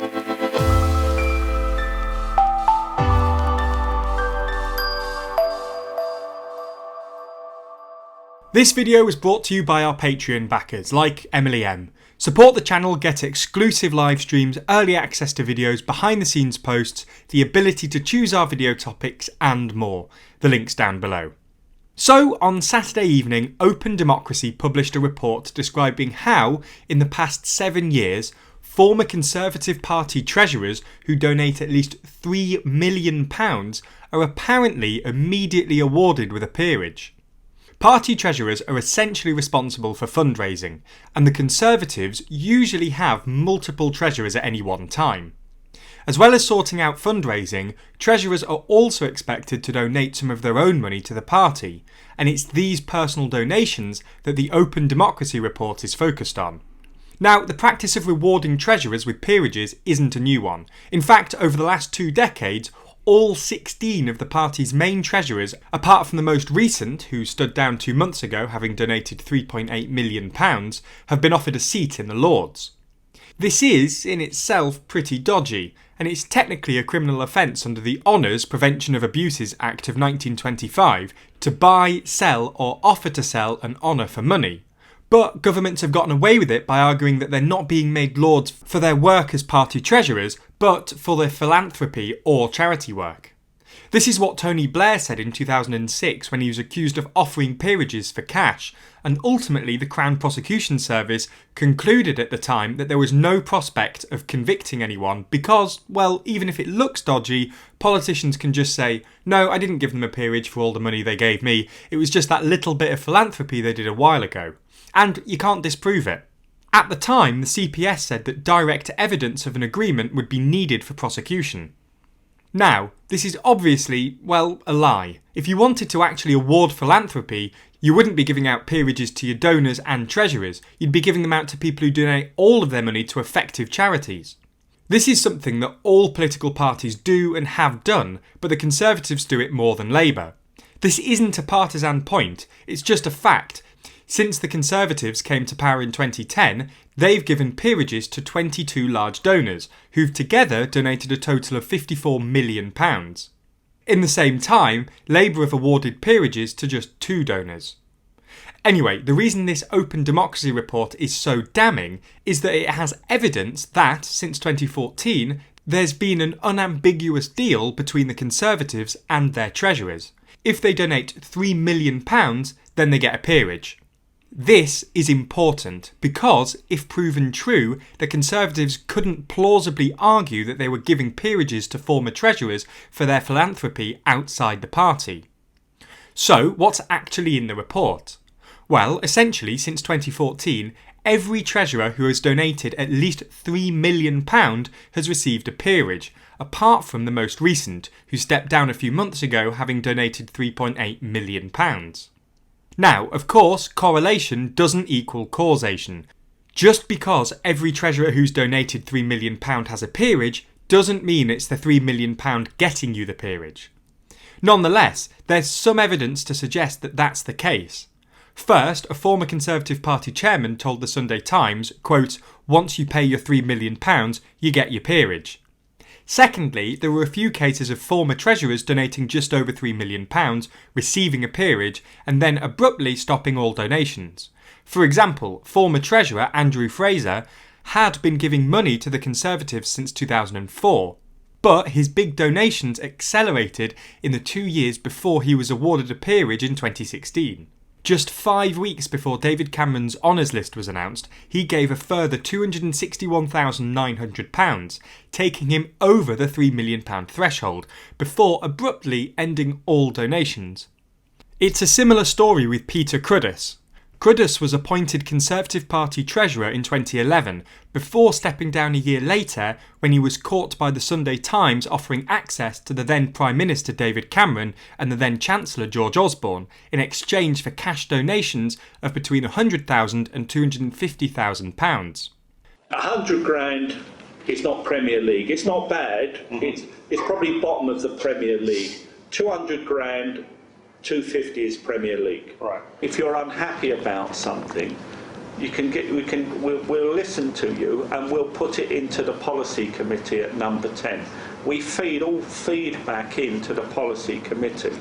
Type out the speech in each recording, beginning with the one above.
This video was brought to you by our Patreon backers, like Emily M. Support the channel, get exclusive live streams, early access to videos, behind the scenes posts, the ability to choose our video topics and more. The link's down below. So, on Saturday evening, Open Democracy published a report describing how, in the past 7 years, former Conservative Party treasurers who donate at least £3 million are apparently immediately awarded with a peerage. Party treasurers are essentially responsible for fundraising, and the Conservatives usually have multiple treasurers at any one time. As well as sorting out fundraising, treasurers are also expected to donate some of their own money to the party, and it's these personal donations that the Open Democracy report is focused on. Now, the practice of rewarding treasurers with peerages isn't a new one. In fact, over the last 2 decades, all 16 of the party's main treasurers, apart from the most recent, who stood down 2 months ago having donated £3.8 million, have been offered a seat in the Lords. This is, in itself, pretty dodgy, and it's technically a criminal offence under the Honours Prevention of Abuses Act of 1925 to buy, sell or offer to sell an honour for money. But governments have gotten away with it by arguing that they're not being made lords for their work as party treasurers, but for their philanthropy or charity work. This is what Tony Blair said in 2006 when he was accused of offering peerages for cash, and ultimately the Crown Prosecution Service concluded at the time that there was no prospect of convicting anyone because, well, even if it looks dodgy, politicians can just say, no, I didn't give them a peerage for all the money they gave me, it was just that little bit of philanthropy they did a while ago. And you can't disprove it. At the time, the CPS said that direct evidence of an agreement would be needed for prosecution. Now, this is obviously, well, a lie. If you wanted to actually award philanthropy, you wouldn't be giving out peerages to your donors and treasurers. You'd be giving them out to people who donate all of their money to effective charities. This is something that all political parties do and have done, but the Conservatives do it more than Labour. This isn't a partisan point, it's just a fact. Since the Conservatives came to power in 2010, they've given peerages to 22 large donors, who've together donated a total of £54 million. In the same time, Labour have awarded peerages to just 2 donors. Anyway, the reason this Open Democracy report is so damning is that it has evidence that, since 2014, there's been an unambiguous deal between the Conservatives and their treasurers. If they donate £3 million, then they get a peerage. This is important because, if proven true, the Conservatives couldn't plausibly argue that they were giving peerages to former treasurers for their philanthropy outside the party. So, what's actually in the report? Well, essentially, since 2014, every treasurer who has donated at least £3 million has received a peerage, apart from the most recent, who stepped down a few months ago having donated £3.8 million. Now, of course, correlation doesn't equal causation. Just because every treasurer who's donated £3 million has a peerage doesn't mean it's the £3 million getting you the peerage. Nonetheless, there's some evidence to suggest that that's the case. First, a former Conservative Party chairman told the Sunday Times, quote, "Once you pay your £3 million, you get your peerage." Secondly, there were a few cases of former treasurers donating just over £3 million, receiving a peerage, and then abruptly stopping all donations. For example, former treasurer Andrew Fraser had been giving money to the Conservatives since 2004, but his big donations accelerated in the 2 years before he was awarded a peerage in 2016. Just 5 weeks before David Cameron's honours list was announced, he gave a further £261,900, taking him over the £3 million threshold, before abruptly ending all donations. It's a similar story with Peter Cruddas. Cruddas was appointed Conservative Party Treasurer in 2011, before stepping down a year later when he was caught by the Sunday Times offering access to the then Prime Minister David Cameron and the then Chancellor George Osborne in exchange for cash donations of between £100,000 and £250,000. £100,000 is not Premier League. It's not bad. It's probably bottom of the Premier League. £200,000. 250 is Premier League. Right. If you're unhappy about something, we'll listen to you and we'll put it into the policy committee at number 10. We feed all feedback into the policy committee.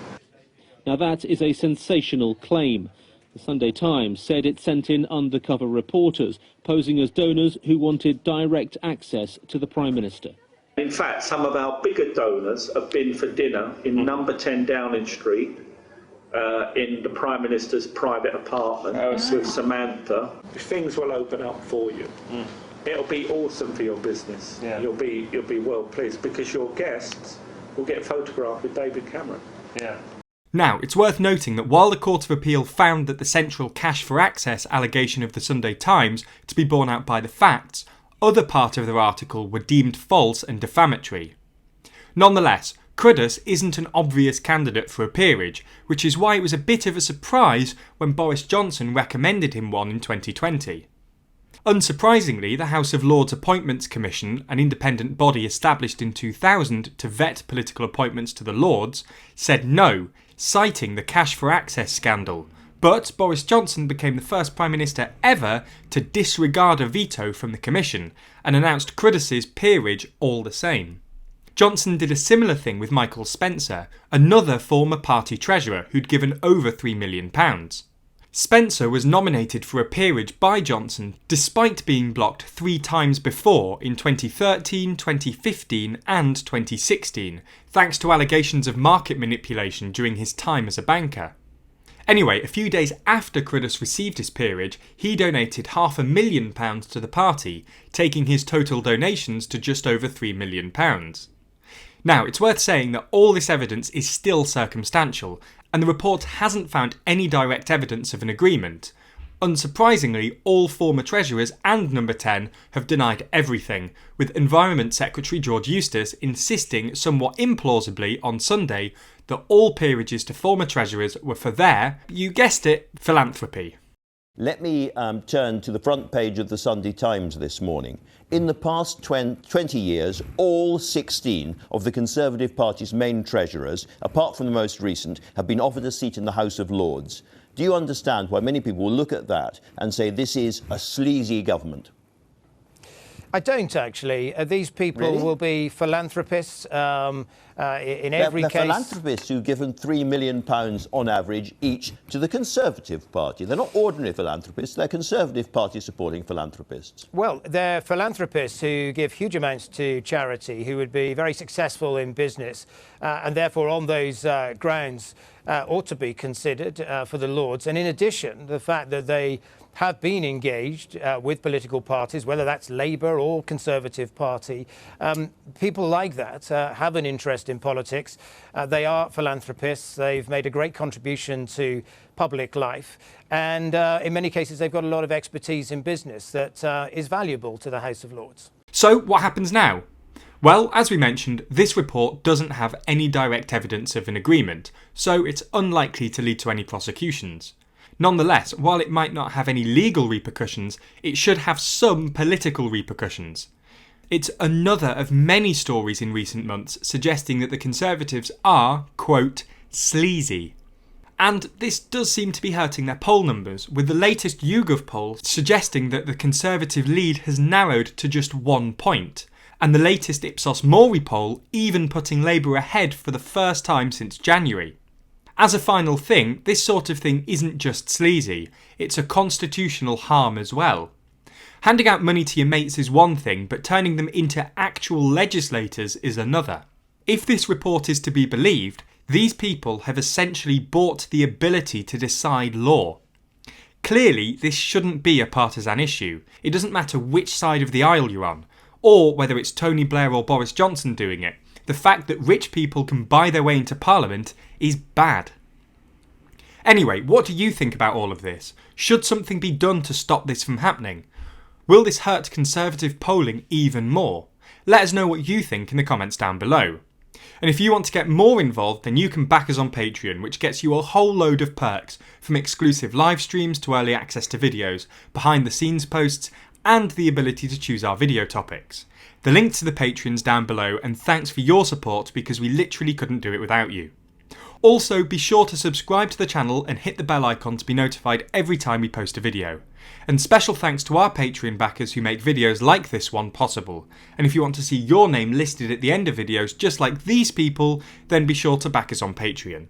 Now that is a sensational claim. The Sunday Times said it sent in undercover reporters, posing as donors who wanted direct access to the Prime Minister. In fact, some of our bigger donors have been for dinner in number 10 Downing Street, in the Prime Minister's private apartment with Samantha. Things will open up for you. It'll be awesome for your business. Yeah. You'll be well pleased because your guests will get photographed with David Cameron. Yeah. Now, it's worth noting that while the Court of Appeal found that the central cash for access allegation of the Sunday Times to be borne out by the facts, other parts of their article were deemed false and defamatory. Nonetheless, Cruddas isn't an obvious candidate for a peerage, which is why it was a bit of a surprise when Boris Johnson recommended him one in 2020. Unsurprisingly, the House of Lords Appointments Commission, an independent body established in 2000 to vet political appointments to the Lords, said no, citing the cash for access scandal. But Boris Johnson became the first Prime Minister ever to disregard a veto from the Commission and announced Cruddas's peerage all the same. Johnson did a similar thing with Michael Spencer, another former party treasurer who'd given over £3 million. Spencer was nominated for a peerage by Johnson despite being blocked 3 times before in 2013, 2015 and 2016, thanks to allegations of market manipulation during his time as a banker. Anyway, a few days after Cruddas received his peerage, he donated £500,000 to the party, taking his total donations to just over £3 million. Now, it's worth saying that all this evidence is still circumstantial, and the report hasn't found any direct evidence of an agreement. Unsurprisingly, all former treasurers and Number 10 have denied everything, with Environment Secretary George Eustice insisting somewhat implausibly on Sunday that all peerages to former treasurers were for their, you guessed it, philanthropy. Let me turn to the front page of the Sunday Times this morning. In the past 20 years, all 16 of the Conservative Party's main treasurers, apart from the most recent, have been offered a seat in the House of Lords. Do you understand why many people will look at that and say this is a sleazy government? I don't, actually. These people will be philanthropists in every case. They're philanthropists who've given £3 million on average each to the Conservative Party. They're not ordinary philanthropists, they're Conservative Party supporting philanthropists. Well, they're philanthropists who give huge amounts to charity, who would be very successful in business, and therefore on those grounds ought to be considered for the Lords. And in addition, the fact that they have been engaged with political parties, whether that's Labour or Conservative Party. People like that have an interest in politics. They are philanthropists. They've made a great contribution to public life. And in many cases, they've got a lot of expertise in business that is valuable to the House of Lords. So what happens now? Well, as we mentioned, this report doesn't have any direct evidence of an agreement, so it's unlikely to lead to any prosecutions. Nonetheless, while it might not have any legal repercussions, it should have some political repercussions. It's another of many stories in recent months suggesting that the Conservatives are, quote, sleazy. And this does seem to be hurting their poll numbers, with the latest YouGov poll suggesting that the Conservative lead has narrowed to just 1 point, and the latest Ipsos Mori poll even putting Labour ahead for the first time since January. As a final thing, this sort of thing isn't just sleazy, it's a constitutional harm as well. Handing out money to your mates is one thing, but turning them into actual legislators is another. If this report is to be believed, these people have essentially bought the ability to decide law. Clearly, this shouldn't be a partisan issue. It doesn't matter which side of the aisle you're on, or whether it's Tony Blair or Boris Johnson doing it. The fact that rich people can buy their way into Parliament is bad. Anyway, what do you think about all of this? Should something be done to stop this from happening? Will this hurt Conservative polling even more? Let us know what you think in the comments down below. And if you want to get more involved, then you can back us on Patreon, which gets you a whole load of perks, from exclusive live streams to early access to videos, behind the scenes posts, and the ability to choose our video topics. The link to the Patreon's down below, and thanks for your support because we literally couldn't do it without you. Also, be sure to subscribe to the channel and hit the bell icon to be notified every time we post a video. And special thanks to our Patreon backers who make videos like this one possible. And if you want to see your name listed at the end of videos just like these people, then be sure to back us on Patreon.